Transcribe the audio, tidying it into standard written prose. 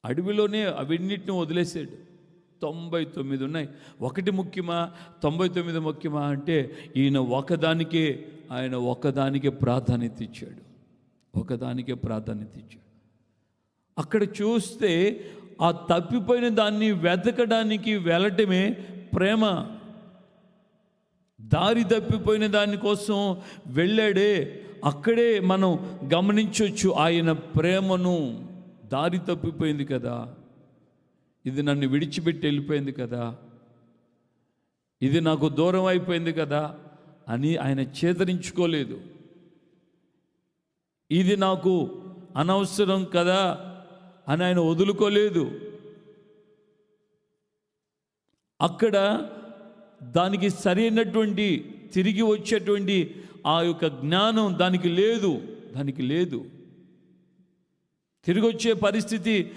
అడవిలోనే అవన్నిటిని వదిలేసాడు. 99 ఉన్నాయి, ఒకటి ముఖ్యమా 99 ముఖ్యమా అంటే ఆయన ఒకదానికే ప్రాధాన్యత ఇచ్చాడు. అక్కడ చూస్తే ఆ తప్పిపోయిన దాన్ని వెతకడానికి వెళ్ళటమే ప్రేమ. దారి తప్పిపోయిన దానికోసం వెళ్ళాడే, అక్కడే మనం గమనించవచ్చు ఆయన ప్రేమను. దారి తప్పిపోయింది కదా, ఇది నన్ను విడిచిపెట్టి వెళ్ళిపోయింది కదా, ఇది నాకు దూరం అయిపోయింది కదా అని ఆయన చేదరించుకోలేదు. ఇది నాకు అనవసరం కదా అని ఆయన వదులుకోలేదు. అక్కడ దానికి సరైనటువంటి తిరిగి వచ్చేటువంటి ఆ యొక్క జ్ఞానం దానికి లేదు. తిరిగి వచ్చే పరిస్థితి